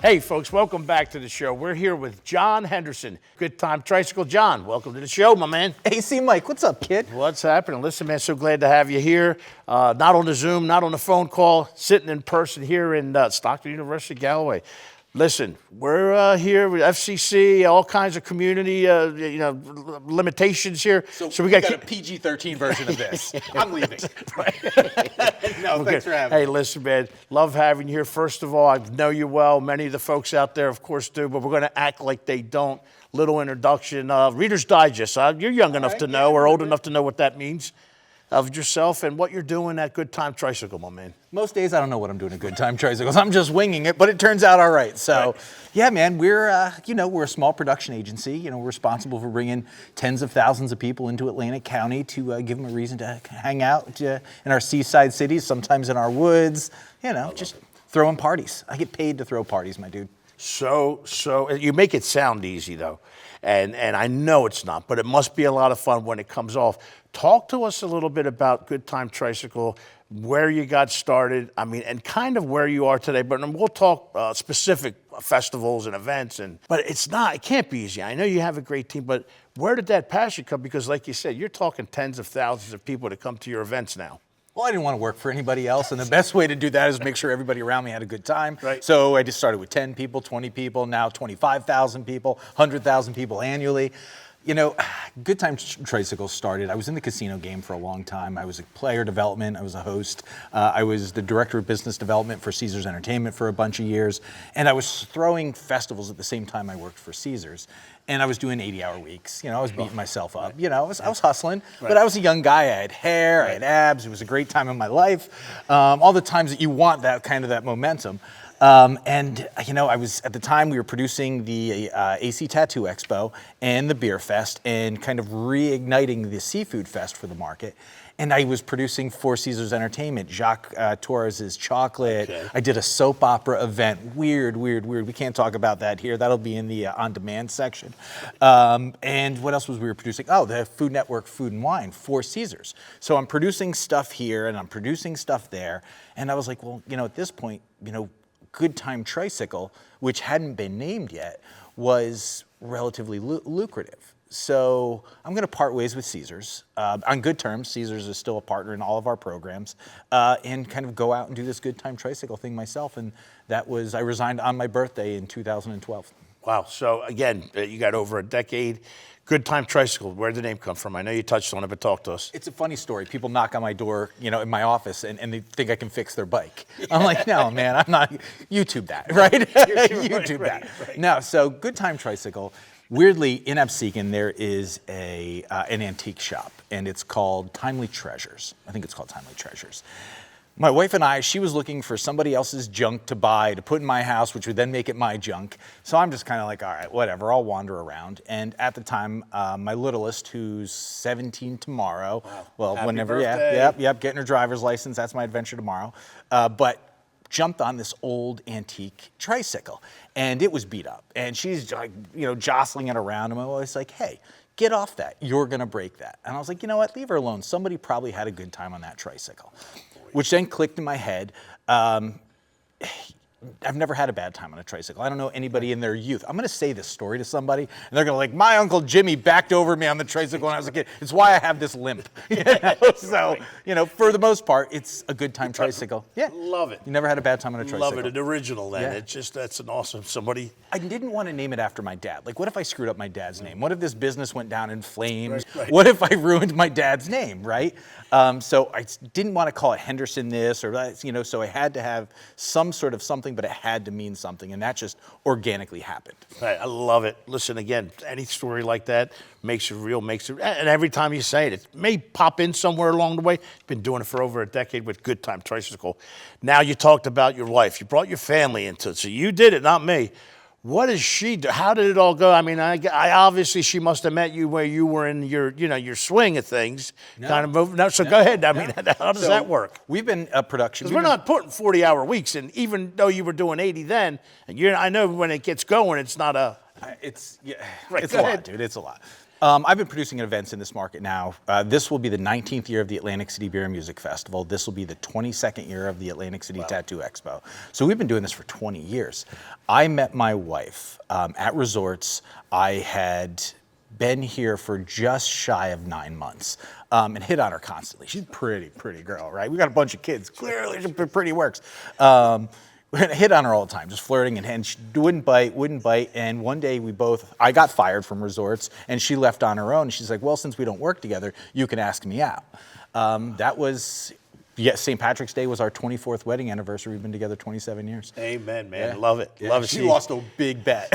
Hey folks, welcome back to the show. We're here with Jon Henderson, Good Time Tricycle. Jon, welcome to the show, my man. ACMike, what's up, kid? What's happening? Listen, man, so glad to have you here. Not on the Zoom, not on the phone call, sitting in person here in Stockton University, Galloway. Listen, we're here with FCC, all kinds of community, limitations here. So we got a PG-13 version of this. I'm leaving. No, thanks for having me. Hey, listen, man, love having you here. First of all, I know you well. Many of the folks out there, of course, do, but we're going to act like they don't. Little introduction. Reader's Digest. You're young enough to know or old enough to know what that means. Of yourself and what you're doing at Good Time Tricycle, my man. Most days I don't know what I'm doing at Good Time Tricycles. I'm just winging it, but it turns out all right. So, yeah, man, we're we're a small production agency. We're responsible for bringing tens of thousands of people into Atlantic County to give them a reason to hang out in our seaside cities, sometimes in our woods. Just throwing parties. I get paid to throw parties, my dude. So you make it sound easy though, and I know it's not, but it must be a lot of fun when it comes off. Talk to us a little bit about Good Time Tricycle, where you got started, and kind of where you are today, but we'll talk specific festivals and events, but it can't be easy. I know you have a great team, but where did that passion come? Because like you said, you're talking tens of thousands of people to come to your events now. Well, I didn't want to work for anybody else, and the best way to do that is make sure everybody around me had a good time. Right. So I just started with 10 people, 20 people, now 25,000 people, 100,000 people annually. Good Time Tricycle started. I was in the casino game for a long time. I was a player development. I was a host. I was the director of business development for Caesars Entertainment for a bunch of years. And I was throwing festivals at the same time I worked for Caesars. And I was doing 80-hour weeks. I was beating myself up. I was hustlling. But I was a young guy. I had hair. I had abs. It was a great time in my life. All the times that you want that momentum. I was, at the time, we were producing the AC Tattoo Expo and the Beer Fest and kind of reigniting the Seafood Fest for the market. And I was producing for Caesars Entertainment, Jacques Torres's Chocolate. Okay. I did a soap opera event. Weird. We can't talk about that here. That'll be in the on-demand section. And what else was we were producing? Oh, the Food Network Food and Wine for Caesars. So I'm producing stuff here and I'm producing stuff there. And I was like, well, at this point, Good Time Tricycle, which hadn't been named yet, was relatively lucrative. So I'm going to part ways with Caesars on good terms. Caesars is still a partner in all of our programs, and kind of go out and do this Good Time Tricycle thing myself. And I resigned on my birthday in 2012. Wow. So again, you got over a decade. Good Time Tricycle, where did the name come from? I know you touched on it, but talk to us. It's a funny story. People knock on my door, in my office, and they think I can fix their bike. I'm like, no, man, I'm not. YouTube that, right? YouTube that. Right. No, so Good Time Tricycle, weirdly, in Absecon, there is an antique shop, and it's called Timely Treasures. I think it's called Timely Treasures. My wife and she was looking for somebody else's junk to buy, to put in my house, which would then make it my junk. So I'm just kind of like, all right, whatever, I'll wander around. And at the time, my littlest, who's 17 tomorrow, well, Happy whenever, birthday. yep, getting her driver's license, that's my adventure tomorrow. But jumped on this old antique tricycle, and it was beat up. And she's like, jostling it around, and I'm always like, hey, get off that, you're gonna break that. And I was like, you know what, leave her alone. Somebody probably had a good time on that tricycle. Which then clicked in my head. I've never had a bad time on a tricycle. I don't know anybody in their youth. I'm going to say this story to somebody, and they're going to my Uncle Jimmy backed over me on the tricycle when I was a kid. It's why I have this limp. So, for the most part, it's a Good Time Tricycle. Yeah. Love it. You never had a bad time on a tricycle? Love it. An original, then. Yeah. That's an awesome somebody. I didn't want to name it after my dad. Like, what if I screwed up my dad's name? What if this business went down in flames? Right. What if I ruined my dad's name, right? So I didn't want to call it Henderson this or that, so I had to have some sort of something, but it had to mean something, and that just organically happened. Right, I love it. Listen, again, any story like that makes it real, and every time you say it, it may pop in somewhere along the way. You've been doing it for over a decade with Good Time Tricycle. Now you talked about your wife. You brought your family into it, so you did it, not me. What does she do? How did it all go? I obviously she must have met you where you were in your swing of things, kind of moving. So go ahead. How does that work? We've been a production. Because we're not putting 40-hour weeks, and even though you were doing 80 then, and I know when it gets going, it's not a. It's a lot, dude. It's a lot. I've been producing events in this market now. This will be the 19th year of the Atlantic City Beer and Music Festival. This will be the 22nd year of the Atlantic City Tattoo Expo. So we've been doing this for 20 years. I met my wife at Resorts. I had been here for just shy of 9 months and hit on her constantly. She's a pretty girl, right? We got a bunch of kids. Clearly, she pretty works. Hit on her all the time, just flirting, and she wouldn't bite. And one day I got fired from Resorts, and she left on her own. And she's like, well, since we don't work together, you can ask me out. St. Patrick's Day was our 24th wedding anniversary. We've been together 27 years. Amen, man. Yeah. Love it. Yeah. Love it. She lost a big bet.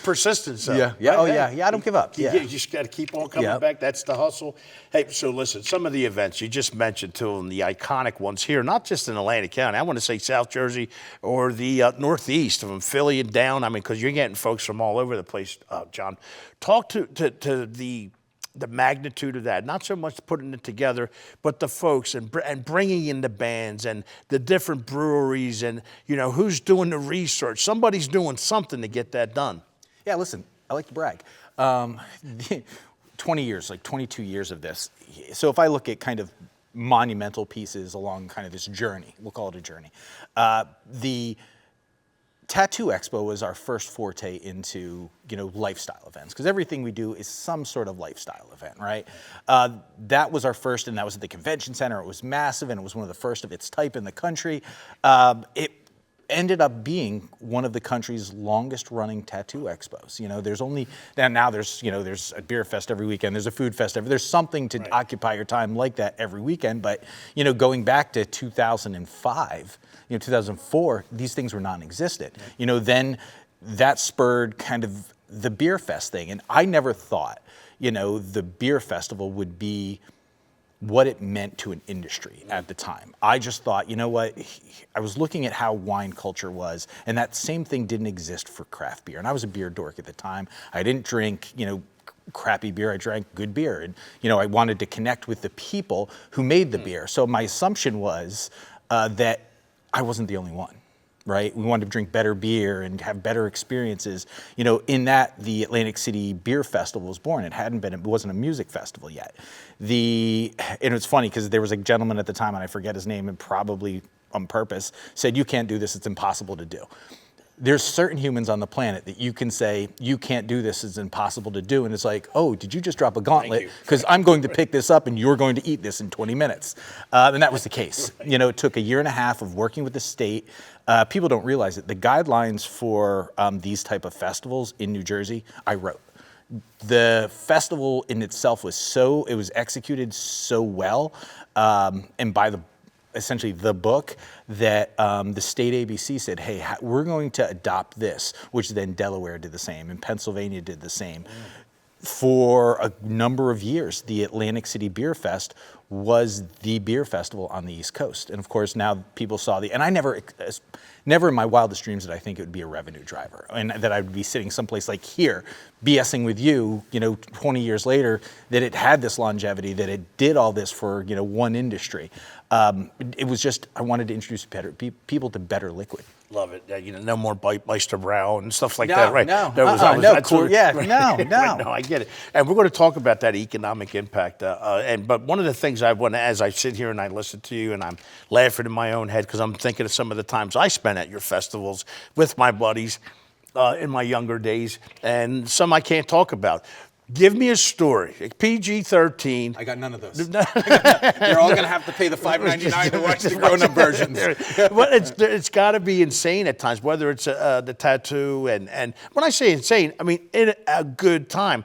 Persistence, though. Yeah. Yeah. Right? Oh, yeah. Yeah. I don't give up. Yeah. You just got to keep on coming back. That's the hustle. Hey, so listen, some of the events you just mentioned to them, the iconic ones here, not just in Atlantic County. I want to say South Jersey or the Northeast, from Philly and down. I mean, because you're getting folks from all over the place, John. Talk to the magnitude of that, not so much putting it together, but the folks and bringing in the bands and the different breweries and, who's doing the research. Somebody's doing something to get that done. Yeah, listen, I like to brag. 20 years, like 22 years of this. So if I look at kind of monumental pieces along kind of this journey, we'll call it a journey, the Tattoo Expo was our first forte into, lifestyle events, because everything we do is some sort of lifestyle event, right? That was our first, and that was at the convention center. It was massive, and it was one of the first of its type in the country. It ended up being one of the country's longest running tattoo expos. There's only, now there's a beer fest every weekend, there's a food fest there's something to occupy your time like that every weekend. But, going back to 2005, 2004, these things were non-existent. Then that spurred kind of the beer fest thing. And I never thought, the beer festival would be what it meant to an industry at the time. I just thought, I was looking at how wine culture was, and that same thing didn't exist for craft beer. And I was a beer dork at the time. I didn't drink, crappy beer. I drank good beer. And, I wanted to connect with the people who made the beer. So my assumption was that I wasn't the only one, right? We wanted to drink better beer and have better experiences. In that, the Atlantic City Beer Festival was born. It wasn't a music festival yet. And it's funny because there was a gentleman at the time, and I forget his name, and probably on purpose, said, you can't do this, it's impossible to do. There's certain humans on the planet that you can say, you can't do this, it's impossible to do. And it's like, oh, did you just drop a gauntlet? Because I'm going to pick this up and you're going to eat this in 20 minutes. And that was the case. It took a year and a half of working with the state. People don't realize it. The guidelines for these type of festivals in New Jersey, I wrote. The festival in itself it was executed so well, and by essentially the book, that the state ABC said, hey, we're going to adopt this, which then Delaware did the same, and Pennsylvania did the same. For a number of years, the Atlantic City Beer Fest was the beer festival on the East Coast. And of course, now people saw and I never in my wildest dreams did I think it would be a revenue driver, and that I would be sitting someplace like here, BSing with you, 20 years later, that it had this longevity, that it did all this for, one industry. It was just, I wanted to introduce people to better liquid. Love it. No more Meister Brow and stuff like that, right? No, No, I get it. And we're going to talk about that economic impact. But one of the things as I sit here and I listen to you, and I'm laughing in my own head because I'm thinking of some of the times I spent at your festivals with my buddies in my younger days, and some I can't talk about. Give me a story. PG-13. I got none of those. You're all going to have to pay the $5.99 to watch the grown-up versions. Well, it's got to be insane at times, whether it's the tattoo and when I say insane, I mean in a good time.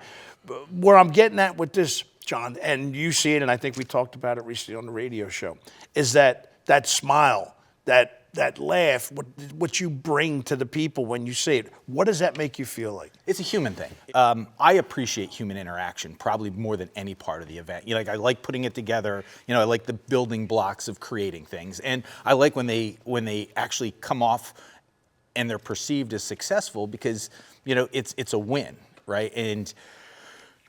Where I'm getting at with this, John, and you see it, and I think we talked about it recently on the radio show, is that smile, that laugh, what you bring to the people when you say it. What does that make you feel like? It's a human thing. I appreciate human interaction probably more than any part of the event. I like putting it together. I like the building blocks of creating things, and I like when they actually come off and they're perceived as successful, because it's a win, right? And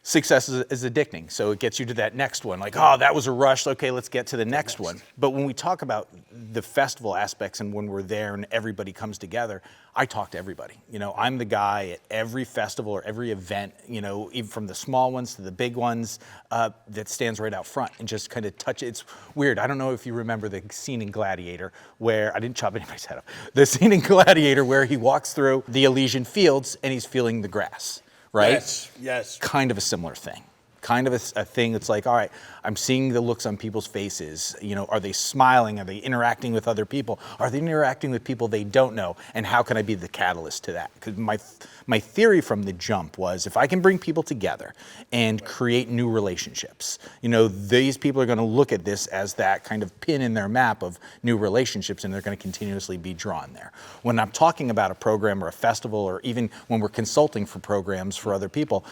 success is addicting. So it gets you to that next one. Like, oh, that was a rush. Okay, let's get to the next one. But when we talk about the festival aspects and when we're there and everybody comes together, I talk to everybody. You know, I'm the guy at every festival or every event, you know, even from the small ones to the big ones, that stands right out front and just kind of touch it. It's weird. I don't know if you remember the scene in Gladiator where, I didn't chop anybody's head off, the scene in Gladiator where he walks through the Elysian fields and he's feeling the grass. Right? Yes, yes. Kind of a similar thing. Kind of a thing that's like, all right, I'm seeing the looks on people's faces. You know, are they smiling? Are they interacting with other people? Are they interacting with people they don't know? And how can I be the catalyst to that? Because my theory from the jump was if I can bring people together and create new relationships, you know, these people are going to look at this as that kind of pin in their map of new relationships, and they're going to continuously be drawn there. When I'm talking about a program or a festival, or even when we're consulting for programs for other people,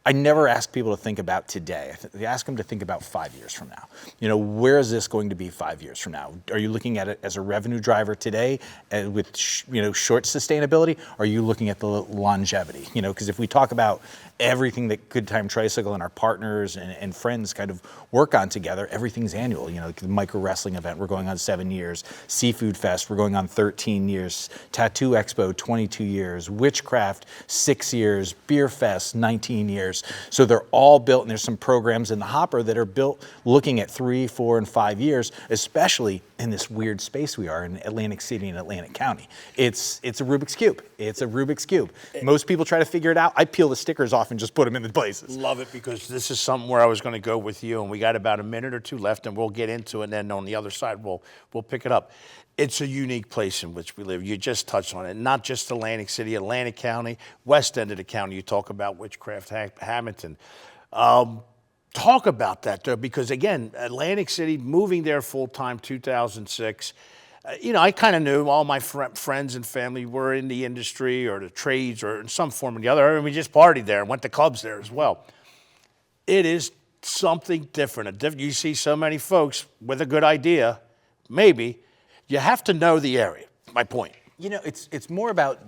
I never ask people to think about today. I ask them to think about 5 years from now. You know, where is this going to be 5 years from now? Are you looking at it as a revenue driver today with short sustainability? Or are you looking at the longevity? You know, because if we talk about everything that Good Time Tricycle and our partners and friends kind of work on together, everything's annual. You know, like the micro wrestling event, we're going on 7 years. Seafood Fest, we're going on 13 years. Tattoo Expo, 22 years. Witchcraft, 6 years. Beer Fest, 19 years. So they're all built, and there's some programs in the hopper that are built looking at 3, 4, and 5 years, especially in this weird space we are in Atlantic City and Atlantic County. It's a Rubik's Cube. It's a Rubik's Cube. Most people try to figure it out. I peel the stickers off and just put them in the places. Love it, because this is something where I was going to go with you, and we got about a minute or two left, and we'll get into it, and then on the other side, we'll pick it up. It's a unique place in which we live. You just touched on it. Not just Atlantic City, Atlantic County, west end of the county. You talk about Witchcraft, Hamilton. Talk about that, though, because, again, Atlantic City, moving there full-time 2006, you know, I kind of knew all my friends and family were in the industry or the trades or in some form or the other. And we just partied there and went to clubs there as well. It is something different. You see so many folks with a good idea, maybe. You have to know the area, my point. You know, it's more about,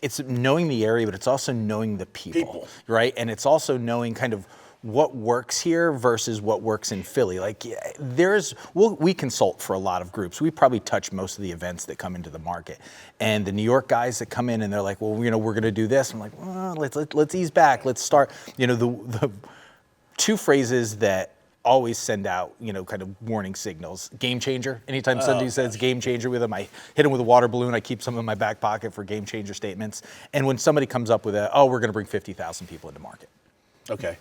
it's knowing the area, but it's also knowing the people, right? And it's also knowing kind of what works here versus what works in Philly. Like we consult for a lot of groups. We probably touch most of the events that come into the market. And the New York guys that come in and they're like, well, you know, we're going to do this. I'm like, well, let's ease back. Let's start, you know, the two phrases that always send out, you know, kind of warning signals. Game changer. Anytime somebody says game changer with them, I hit them with a water balloon. I keep some in my back pocket for game changer statements. And when somebody comes up with we're going to bring 50,000 people into market. Okay.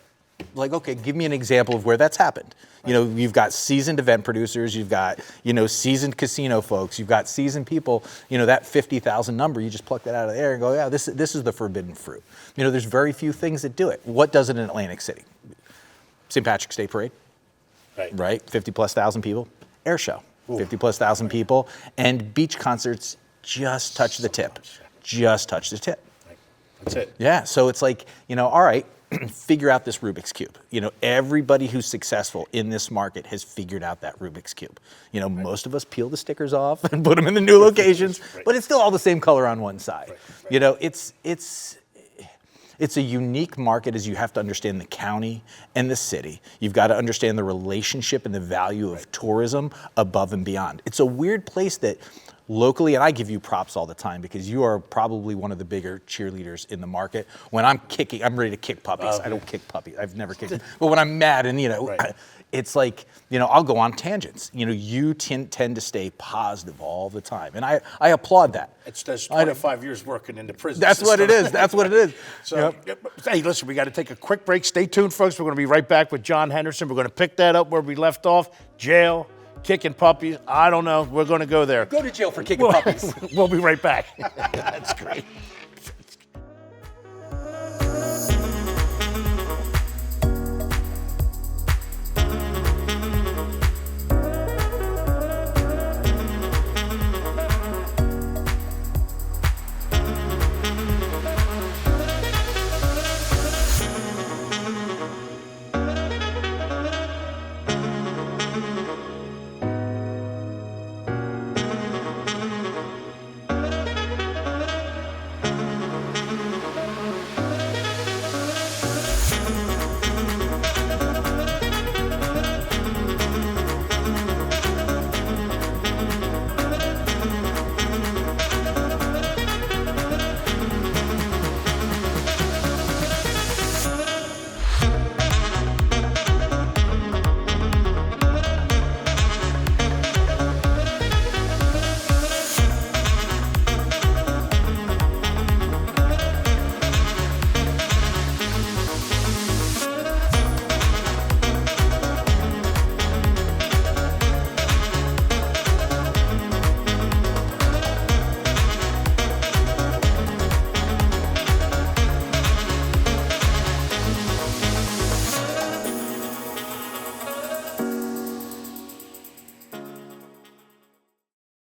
Like, okay, give me an example of where that's happened. You know, you've got seasoned event producers, you've got, you know, seasoned casino folks, you've got seasoned people, you know, that 50,000 number, you just pluck that out of the air and go, yeah, this is the forbidden fruit. You know, there's very few things that do it. What does it in Atlantic City? St. Patrick's Day Parade, right? 50,000+ people. Air show, 50,000+ people. And beach concerts just touch the tip. Just touch the tip. That's it. Yeah, so it's like, you know, all right, figure out this Rubik's Cube. You know, everybody who's successful in this market has figured out that Rubik's Cube. You know, most of us peel the stickers off and put them in the new locations, but it's still all the same color on one side. You know, it's a unique market, as you have to understand the county and the city. You've got to understand the relationship and the value of tourism above and beyond. It's a weird place that locally, and I give you props all the time because you are probably one of the bigger cheerleaders in the market. When I'm kicking, I'm ready to kick puppies. I don't kick puppies. I've never kicked them. But when I'm mad and, you know, it's like, you know, I'll go on tangents. You know, you tend to stay positive all the time. And I applaud that. It's just 25 years working in the prison That's system. what it is. That's what it is. So, hey, listen, we got to take a quick break. Stay tuned, folks. We're going to be right back with Jon Henderson. We're going to pick that up where we left off. Jail, kicking puppies. I don't know. We're going to go there. Go to jail for kicking puppies. We'll be right back. That's great.